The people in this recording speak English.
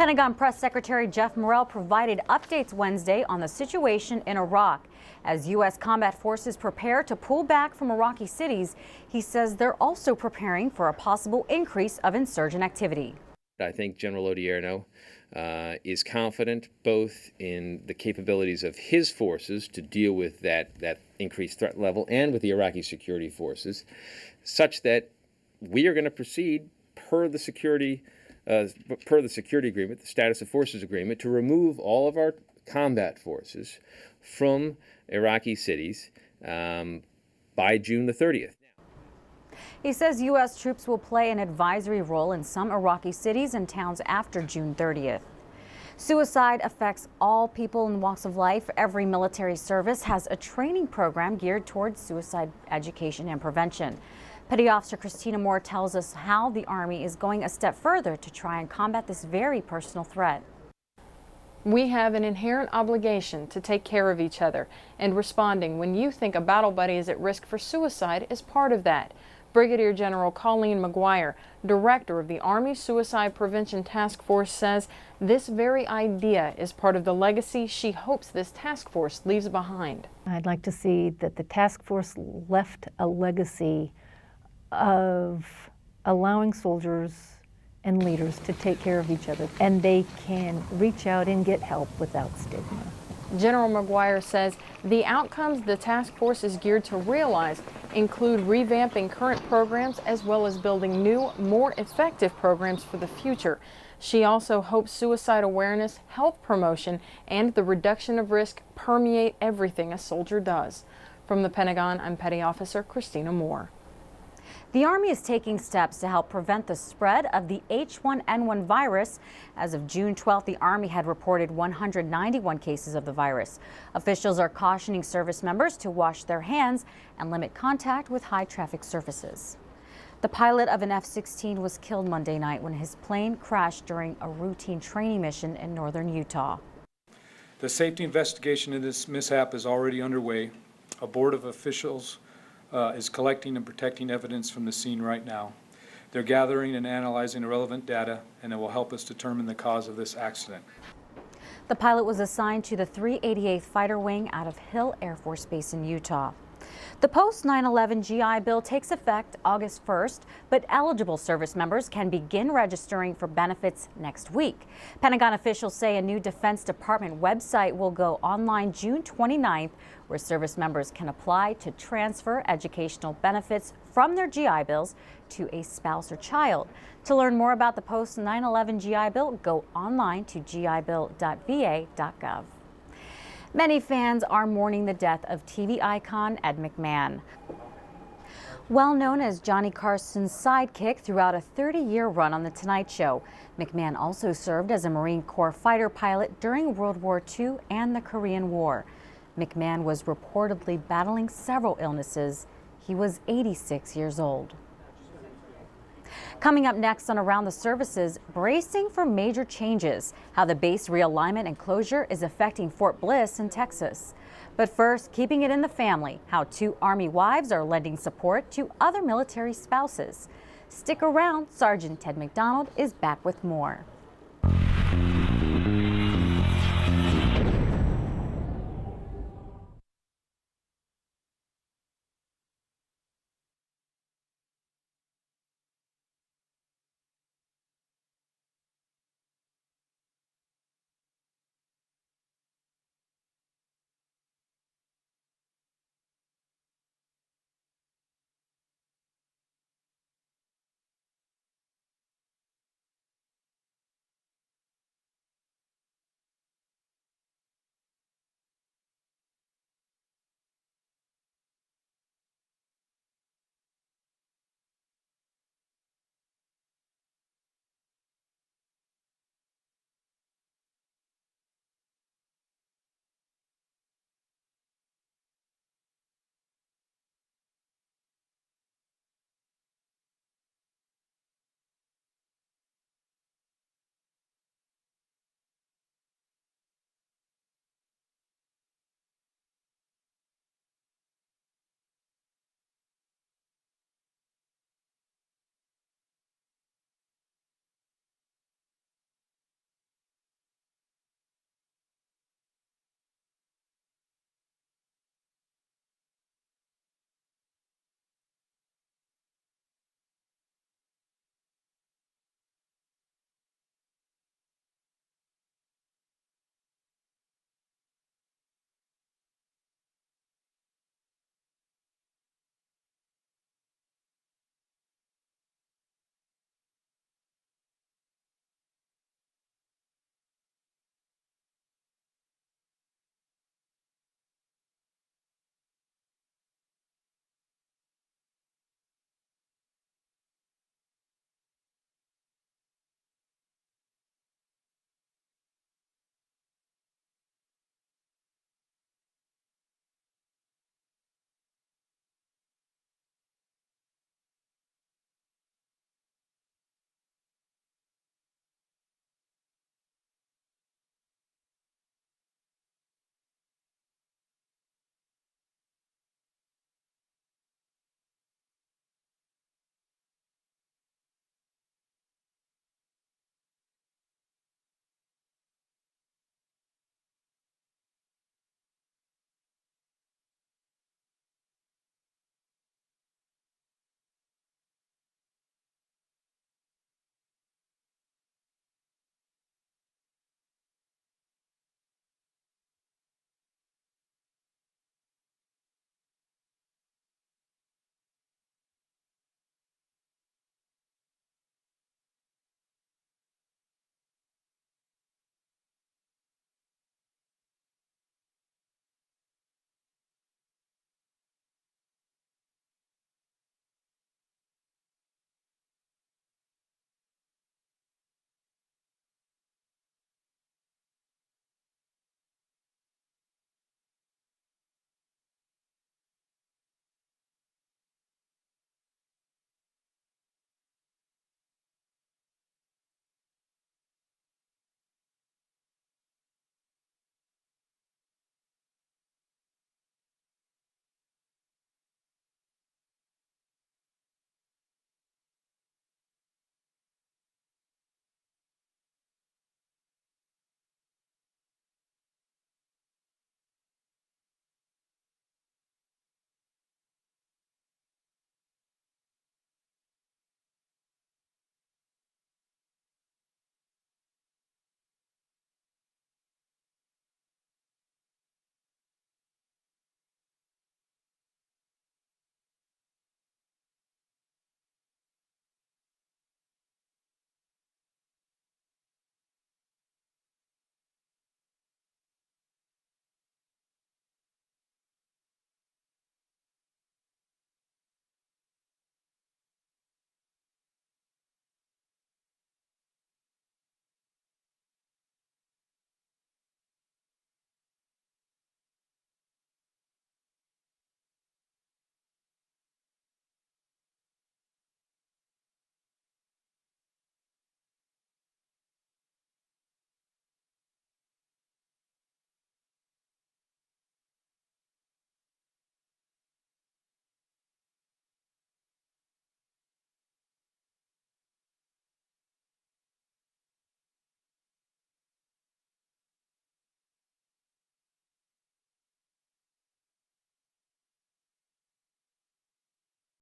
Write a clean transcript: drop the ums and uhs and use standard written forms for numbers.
Pentagon Press Secretary Jeff Morrell provided updates Wednesday on the situation in Iraq. As U.S. combat forces prepare to pull back from Iraqi cities, he says they're also preparing for a possible increase of insurgent activity. I think General Odierno is confident both in the capabilities of his forces to deal with that increased threat level and with the Iraqi security forces, such that we are going to proceed per the security agreement, the status of forces agreement, to remove all of our combat forces from Iraqi cities by June the 30th. He says U.S. troops will play an advisory role in some Iraqi cities and towns after June 30th. Suicide affects all people in walks of life. Every military service has a training program geared towards suicide education and prevention. Petty Officer Christina Moore tells us how the Army is going a step further to try and combat this very personal threat. We have an inherent obligation to take care of each other, and responding when you think a battle buddy is at risk for suicide is part of that. Brigadier General Colleen McGuire, director of the Army Suicide Prevention Task Force, says this very idea is part of the legacy she hopes this task force leaves behind. I'd like to see that the task force left a legacy of allowing soldiers and leaders to take care of each other, and they can reach out and get help without stigma. General McGuire says the outcomes the task force is geared to realize include revamping current programs as well as building new, more effective programs for the future. She also hopes suicide awareness, health promotion, and the reduction of risk permeate everything a soldier does. From the Pentagon, I'm Petty Officer Christina Moore. The Army is taking steps to help prevent the spread of the H1N1 virus. As of June 12th, the Army had reported 191 cases of the virus. Officials are cautioning service members to wash their hands and limit contact with high-traffic surfaces. The pilot of an F-16 was killed Monday night when his plane crashed during a routine training mission in northern Utah. The safety investigation in this mishap is already underway. A board of officials is collecting and protecting evidence from the scene right now. They're gathering and analyzing the relevant data, and it will help us determine the cause of this accident. The pilot was assigned to the 388th Fighter Wing out of Hill Air Force Base in Utah. The post-9/11 GI Bill takes effect August 1st, but eligible service members can begin registering for benefits next week. Pentagon officials say a new Defense Department website will go online June 29th, where service members can apply to transfer educational benefits from their GI Bills to a spouse or child. To learn more about the post-9/11 GI Bill, go online to gibill.va.gov. Many fans are mourning the death of TV icon Ed McMahon. Well known as Johnny Carson's sidekick throughout a 30-year run on The Tonight Show, McMahon also served as a Marine Corps fighter pilot during World War II and the Korean War. McMahon was reportedly battling several illnesses. He was 86 years old. Coming up next on Around the Services, bracing for major changes, how the base realignment and closure is affecting Fort Bliss in Texas. But first, keeping it in the family, how 2 Army wives are lending support to other military spouses. Stick around, Sergeant Ted McDonald is back with more.